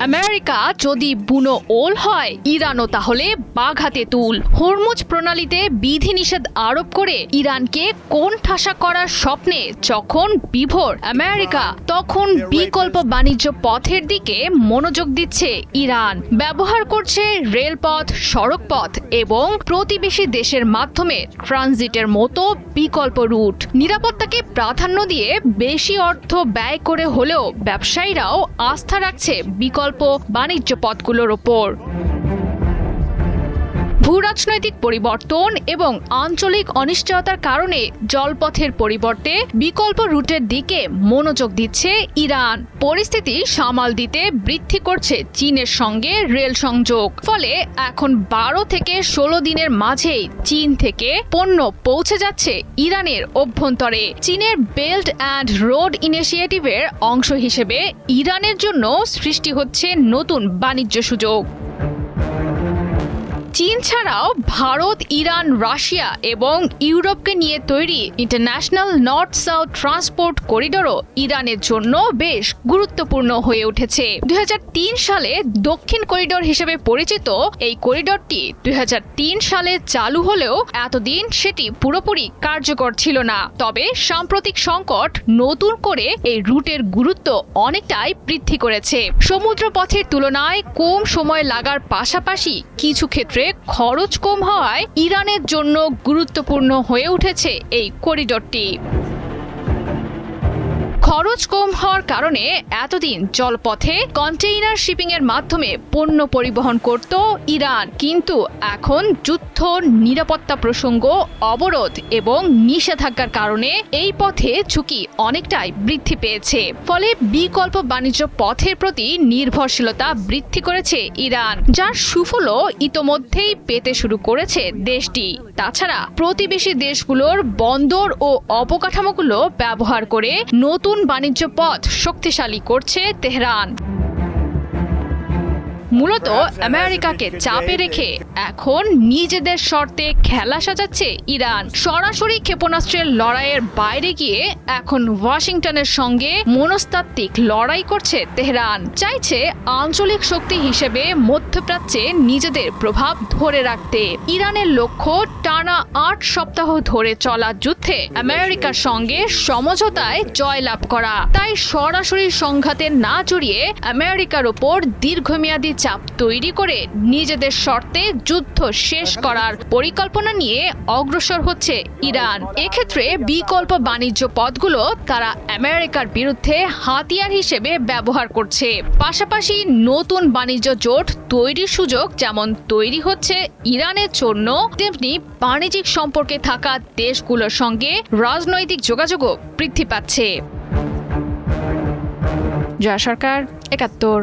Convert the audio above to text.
America যদি বুনো ওল হয়, ইরানও তাহলে বাঘাতে তুল। হরমুজ প্রণালীতে বিধিনিষেধ আরোপ করে ইরানকে কোণঠাসা করার স্বপ্নে যখন বিভোর আমেরিকা, তখন বিকল্প বাণিজ্য পথের দিকে মনোযোগ দিচ্ছে ইরান। ব্যবহার করছে রেলপথ, সড়কপথ এবং প্রতিবেশী দেশের মাধ্যমে ট্রানজিটের মতো বিকল্প রুট। নিরাপত্তাকে প্রাধান্য দিয়ে বেশি অর্থ ব্যয় করে হলেও ব্যবসায়ীরাও আস্থা রাখছে বিকল্প বাণিজ্য পথগুলোর ওপর। ভূরাজনৈতিক পরিবর্তন এবং আঞ্চলিক অনিশ্চয়তার কারণে জলপথের পরিবর্তে বিকল্প রুটের দিকে মনোযোগ দিচ্ছে ইরান। পরিস্থিতি সামাল দিতে বৃদ্ধি করছে চীনের সঙ্গে রেল সংযোগ। ফলে এখন 12 থেকে 16 দিনের মাঝেই চীন থেকে পণ্য পৌঁছে যাচ্ছে ইরানের অভ্যন্তরে। চীনের বেল্ট অ্যান্ড রোড ইনিশিয়েটিভের অংশ হিসেবে ইরানের জন্য সৃষ্টি হচ্ছে নতুন বাণিজ্য সুযোগ। চীন ছাড়াও ভারত, ইরান, রাশিয়া এবং ইউরোপকে নিয়ে তৈরি ইন্টারন্যাশনাল নর্থ সাউথ ট্রান্সপোর্ট করিডোরও ইরানের জন্য বেশ গুরুত্বপূর্ণ হয়ে উঠেছে। 2003 সালে দক্ষিণ করিডোর হিসেবে পরিচিত এই করিডোরটি 2003 সালে চালু হলেও এতদিন সেটি পুরোপুরি কার্যকর ছিল না। তবে সাম্প্রতিক সংকট নতুন করে এই রুটের গুরুত্ব অনেকটাই বৃদ্ধি করেছে। সমুদ্র পথের তুলনায় কম সময় লাগার পাশাপাশি কিছু ক্ষেত্রে খরচ কম হওয়ায় ইরানের জন্য গুরুত্বপূর্ণ হয়ে উঠেছে এই করিডোরটি। খরচ কম হওয়ার কারণে এতদিন জলপথে কন্টেইনার শিপিং এর মাধ্যমে পণ্য পরিবহন করত ইরান, কিন্তু এখন যুদ্ধ, নিরাপত্তা প্রসঙ্গ, অবরোধ এবং নিষেধাজ্ঞার কারণে এই পথে ঝুঁকি অনেকটাই বৃদ্ধি পেয়েছে। ফলে বিকল্প বাণিজ্য পথের প্রতি নির্ভরশীলতা বৃদ্ধি করেছে ইরান, যার সুফলও ইতোমধ্যেই পেতে শুরু করেছে দেশটি। তাছাড়া প্রতিবেশী দেশগুলোর বন্দর ও অবকাঠামোগুলো ব্যবহার করে নতুন বাণিজ্য পথ শক্তিশালী করছে তেহরান। মূলত আমেরিকাকে চাপে রেখে এখন নিজেদের শর্তে খেলা সাজাচ্ছে ইরান। সরাসরি ক্ষেপণাস্ত্রের লড়াইয়ের বাইরে গিয়ে এখন ওয়াশিংটনের সঙ্গে মনস্তাত্ত্বিক লড়াই করছে তেহরান। চাইছে আঞ্চলিক শক্তি হিসেবে মধ্যপ্রাচ্যে নিজেদের প্রভাব ধরে রাখতে। ইরানের লক্ষ্য টানা 8 সপ্তাহ ধরে চলা যুদ্ধে আমেরিকার সঙ্গে সমঝোতায় জয়লাভ করা। তাই সরাসরি সংঘাতে না জড়িয়ে আমেরিকার ওপর দীর্ঘমেয়াদী চাপ তৈরি করে নিজেদের শর্তে যুদ্ধ শেষ করার পরিকল্পনা নিয়ে অগ্রসর হচ্ছে ইরান। এক্ষেত্রে বিকল্প বাণিজ্য পথগুলো তারা আমেরিকার বিরুদ্ধে হাতিয়ার হিসেবে ব্যবহার করছে। পাশাপাশি নতুন বাণিজ্য জোট তৈরির সুযোগ যেমন তৈরি হচ্ছে ইরানের জন্য, তেমনি বাণিজ্যিক সম্পর্কে থাকা দেশগুলোর সঙ্গে রাজনৈতিক যোগাযোগও বৃদ্ধি পাচ্ছে। জয়া সরকার, ৭১।